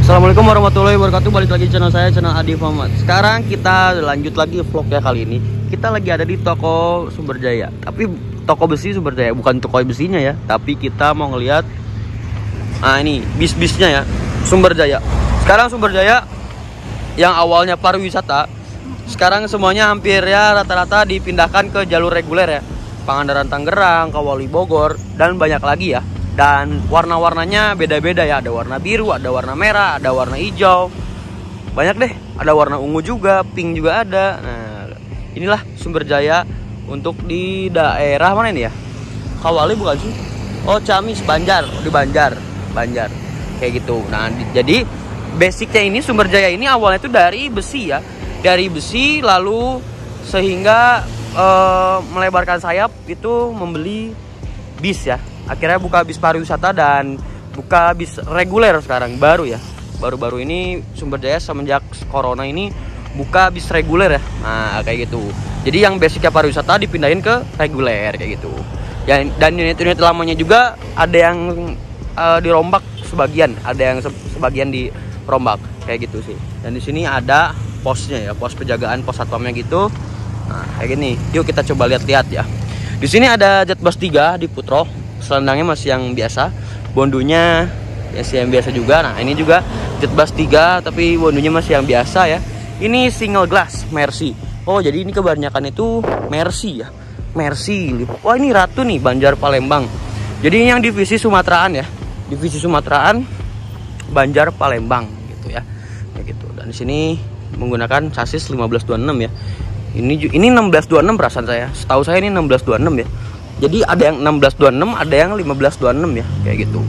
Assalamualaikum warahmatullahi wabarakatuh. Balik lagi di channel saya, channel Adi Muhammad. Sekarang kita lanjut lagi vlog ya. Kali ini kita lagi ada di toko Sumberjaya. Tapi toko besi Sumberjaya, bukan toko besinya ya. Tapi kita mau ngelihat ini bis-bisnya ya, Sumberjaya. Sekarang Sumberjaya yang awalnya pariwisata, sekarang semuanya hampir ya rata-rata dipindahkan ke jalur reguler ya. Pangandaran Tangerang, Kawali Bogor, dan banyak lagi ya. Dan warna-warnanya beda-beda ya. Ada warna biru, ada warna merah, ada warna hijau. Banyak deh. Ada warna ungu juga, pink juga ada. Nah, inilah Sumberjaya untuk di daerah mana ini ya? Kawali bukan sih? Oh, Ciamis, Banjar. Di Banjar. Kayak gitu. Nah, jadi basicnya ini Sumberjaya ini awalnya itu dari besi ya. Dari besi lalu sehingga melebarkan sayap itu membeli bis ya. Akhirnya buka bis pariwisata dan buka bis reguler sekarang baru ya. Baru-baru ini Sumberjaya semenjak corona ini buka bis reguler ya. Nah kayak gitu. Jadi yang basicnya pariwisata dipindahin ke reguler kayak gitu. Dan unit-unit lamanya juga ada yang dirombak sebagian, ada yang sebagian dirombak kayak gitu sih. Dan di sini ada posnya ya, pos penjagaan, pos satpamnya gitu. Nah kayak gini. Yuk kita coba lihat-lihat ya. Di sini ada Jetbus 3 di Putro. Selendangnya masih yang biasa, bondonya masih yang biasa juga. Nah ini juga Jetbus 3 tapi bondonya masih yang biasa ya. Ini single glass Mercy. Oh jadi ini kebanyakan itu Mercy ya, Mercy. Wah ini Ratu nih, Banjar Palembang. Jadi ini yang divisi Sumateraan ya, divisi Sumateraan Banjar Palembang gitu ya, kayak gitu. Dan di sini menggunakan chassis 1526 ya. Ini 1626 perasaan saya. Setahu saya ini 1626 ya. Jadi ada yang 1626, ada yang 1526 ya, kayak gitu.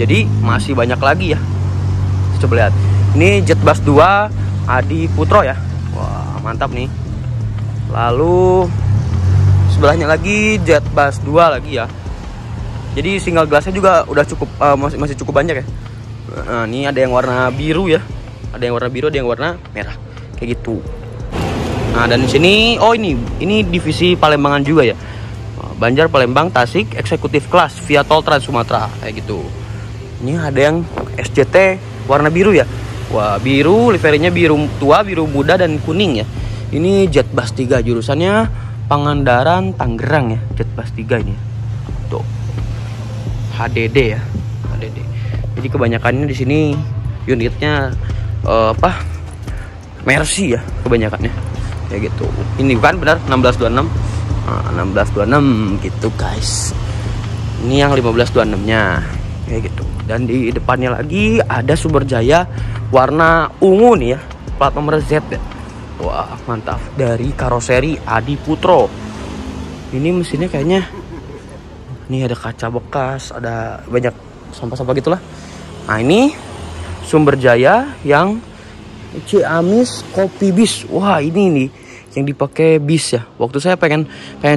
Jadi masih banyak lagi ya. Coba lihat. Ini Jetbus 2 Adi Putro ya. Wah, mantap nih. Lalu sebelahnya lagi Jetbus 2 lagi ya. Jadi single glassnya juga udah cukup masih cukup banyak ya. Nah, ini ada yang warna biru ya. Ada yang warna biru, ada yang warna merah. Kayak gitu. Nah, dan di sini ini divisi Palembangan juga ya. Banjar Palembang Tasik eksekutif kelas via tol Trans Sumatera kayak gitu. Ini ada yang SJT warna biru ya. Wah, biru, liverinya biru tua, biru muda dan kuning ya. Ini Jetbus 3 jurusannya Pangandaran Tangerang ya. Jetbus 3 ini. Tuh. HDD ya. HDD. Jadi kebanyakannya di sini unitnya Mercy ya kebanyakannya. Kayak gitu. Ini bukan benar 1626. 1626 gitu guys. Ini yang 1526-nya kayak gitu. Dan di depannya lagi ada Sumberjaya warna ungu nih ya, plat nomor Z ya. Wah mantap, dari karoseri Adi Putro. Ini mesinnya kayaknya ini ada kaca bekas, ada banyak sampah-sampah gitulah. Nah ini Sumberjaya yang Ciamis Kopi Bis. Wah ini nih yang dipakai bis ya. Waktu saya pengen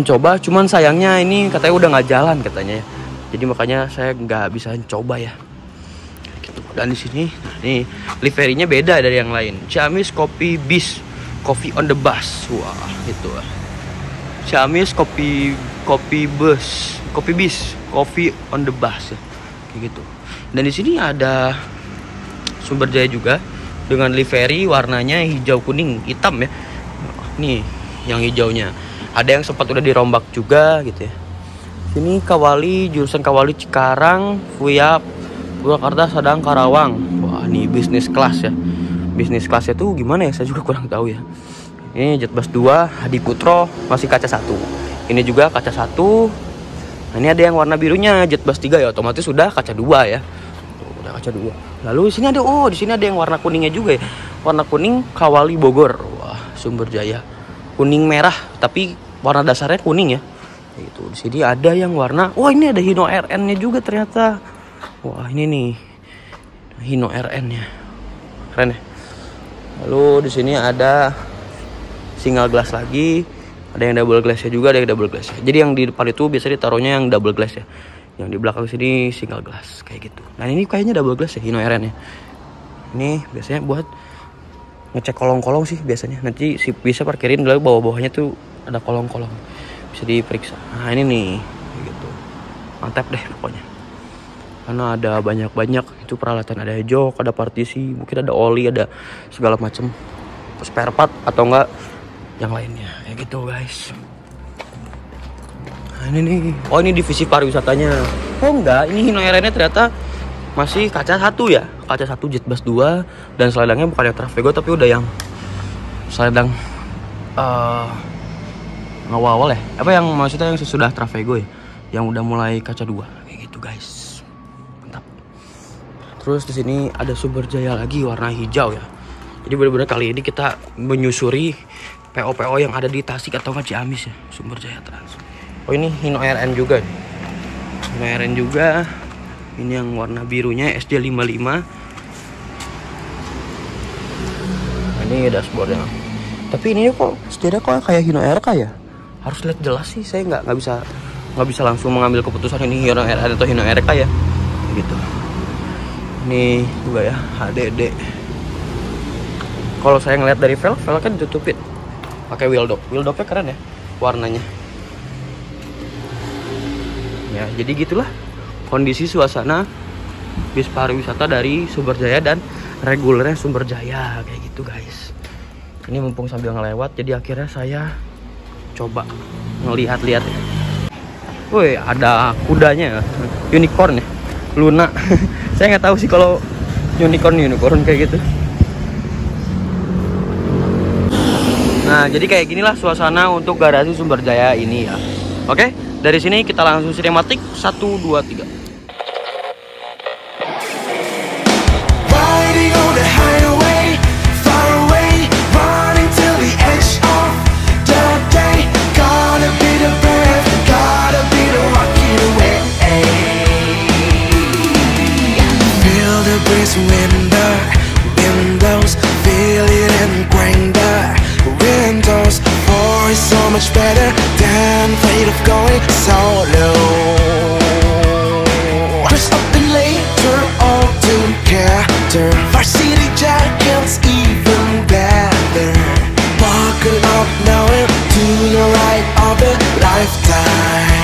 coba, cuman sayangnya ini katanya udah nggak jalan katanya ya. Jadi makanya saya nggak bisa coba ya. Gitu. Dan di sini, nah ini liverinya beda dari yang lain. Ciamis Kopi Bis, Coffee on the Bus. Wah, gitu. Ciamis Kopi Bus, Kopi Bis, Coffee on the Bus ya. Kayak gitu. Dan di sini ada Sumberjaya juga dengan livery warnanya hijau kuning hitam ya. Nih yang hijaunya. Ada yang sempat udah dirombak juga gitu ya. Sini Kawali, jurusan Kawali Cikarang via Purwakarta Sadang Karawang. Wah ini bisnis kelas ya. Bisnis kelasnya tuh gimana ya, saya juga kurang tahu ya. Ini Jetbus 2 Adi Putro masih kaca 1. Ini juga kaca 1. Nah ini ada yang warna birunya Jetbus 3 ya, otomatis sudah kaca 2 ya. Tuh, udah kaca 2. Lalu di sini ada di sini ada yang warna kuningnya juga ya. Warna kuning Kawali Bogor. Sumberjaya kuning merah tapi warna dasarnya kuning ya. Itu di sini ada yang warna, wah ini ada Hino RN-nya juga ternyata. Wah ini nih Hino RN-nya, keren ya. Lalu di sini ada single glass lagi, ada yang double glass-nya juga, ada yang double glass. Jadi yang di depan itu biasanya ditaruhnya yang double glass ya. Yang di belakang sini single glass kayak gitu. Nah ini kayaknya double glass ya Hino RN-nya. Ini biasanya buat ngecek kolong-kolong sih biasanya. Nanti si bisa parkirin dulu bawah-bawahnya tuh ada kolong-kolong. Bisa diperiksa. Nah ini nih gitu. Mantap deh pokoknya. karena ada banyak itu peralatan, ada jok, ada partisi, mungkin ada oli, ada segala macam spare part atau enggak yang lainnya kayak gitu guys. Nah, ini nih, oh ini divisi pariwisatanya. Oh enggak, ini Hino RN-nya ternyata masih kaca 1 ya, kaca 1 jet bus 2, dan seledangnya bukan yang Travego tapi udah yang seledang awal-awal ya, apa yang maksudnya yang sesudah Travego ya, yang udah mulai kaca 2 kayak gitu guys. Mantap. Terus di sini ada Sumber Jaya lagi warna hijau ya. Jadi benar-benar kali ini kita menyusuri PO-PO yang ada di Tasik atau nggak Ciamis ya, Sumber Jaya Trans. Oh ini Hino RN juga nih. Hino RN juga. Ini yang warna birunya SD55. Ini dashboardnya. Tapi ini kok setirnya kok kayak Hino RK ya? Harus lihat jelas sih, saya nggak bisa langsung mengambil keputusan ini Hino RN atau Hino RK ya, gitu. Ini juga ya HDD. Kalau saya ngeliat dari velg kan ditutupin pakai wheel dognya keren ya warnanya. Ya jadi gitulah kondisi suasana bis pariwisata dari Sumber Jaya dan regulernya Sumber Jaya kayak gitu guys. Ini mumpung sambil ngelewat, jadi akhirnya saya coba ngelihat-lihat ya. Woi, ada kudanya, unicorn ya, Luna. Saya nggak tahu sih kalau unicorn kayak gitu. Nah, jadi kayak ginilah suasana untuk garasi Sumber Jaya ini ya. Oke, dari sini kita langsung sinematik 1, 2, 3. Windows, feel it and grinder. Windows 4 is so much better than fate of going solo. Dress up and later all together. Varsity jackets even better. Buckle up now into the ride of a lifetime.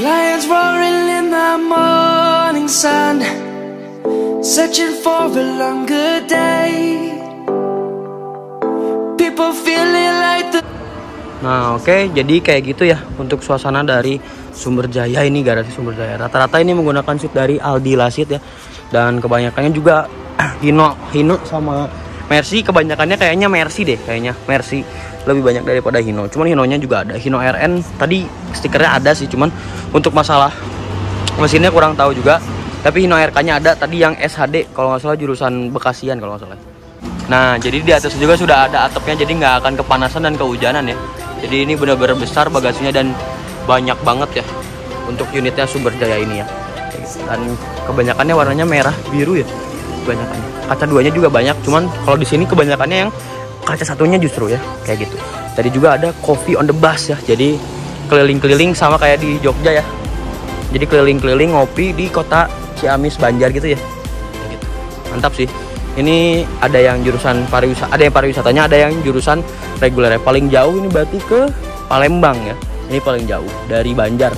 Lions roaring in the morning sun, searching for a longer day. People feeling like the... Nah oke, jadi kayak gitu ya untuk suasana dari Sumber Jaya ini, garasi Sumber Jaya. Rata-rata ini menggunakan seat dari Aldi Lasit ya. Dan kebanyakannya juga Hino sama Mercy. Kebanyakannya kayaknya Mercy deh, kayaknya Mercy lebih banyak daripada Hino. Cuman Hinonya juga ada, Hino RN tadi stikernya ada sih, cuman untuk masalah mesinnya kurang tahu juga. Tapi Hino RK-nya ada tadi yang SHD kalau nggak salah, jurusan Bekasian kalau nggak salah. Nah jadi di atas juga sudah ada atapnya, jadi nggak akan kepanasan dan kehujanan ya. Jadi ini benar-benar besar bagasinya dan banyak banget ya untuk unitnya Super Jaya ini ya. Dan kebanyakannya warnanya merah biru ya, kebanyakannya. Kaca duanya juga banyak, cuman kalau di sini kebanyakannya yang kaca satunya justru ya kayak gitu. Tadi juga ada coffee on the bus ya, jadi keliling-keliling sama kayak di Jogja ya. Jadi keliling-keliling ngopi di kota Ciamis Banjar gitu ya. Kayak gitu. Mantap sih. Ini ada yang jurusan pariwisata, ada yang pariwisatanya, ada yang jurusan reguler. Paling jauh ini berarti ke Palembang ya. Ini paling jauh dari Banjar.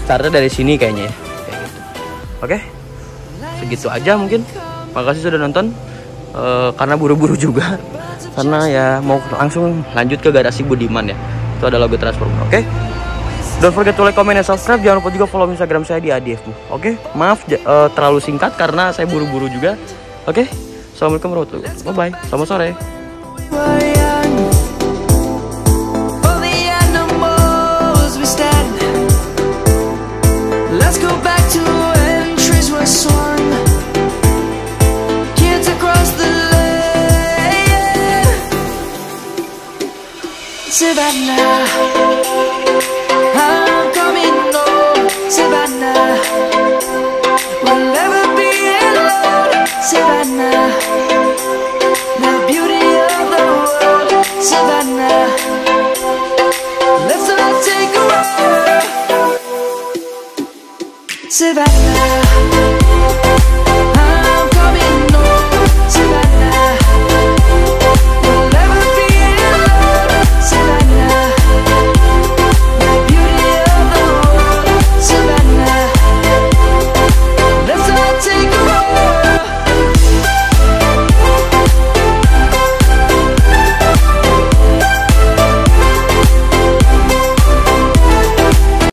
Startnya dari sini kayaknya ya. Kayak gitu. Oke, segitu aja mungkin. Makasih sudah nonton. Karena buru-buru juga. Karena ya mau langsung lanjut ke garasi Budiman ya. Itu ada logo Transformer. Oke. Don't forget to like, comment, and subscribe. Jangan lupa juga follow Instagram saya di ADFmu. Oke, maaf terlalu singkat karena saya buru-buru juga. Oke. Assalamualaikum warahmatullahi wabarakatuh. Bye bye. Selamat sore. Let's go back to when trees were swung. Kids across the lane. Savannah, I'm coming home. Savannah, we'll never be alone. Savannah, the beauty of the world. Savannah, let's all take a ride. Savannah.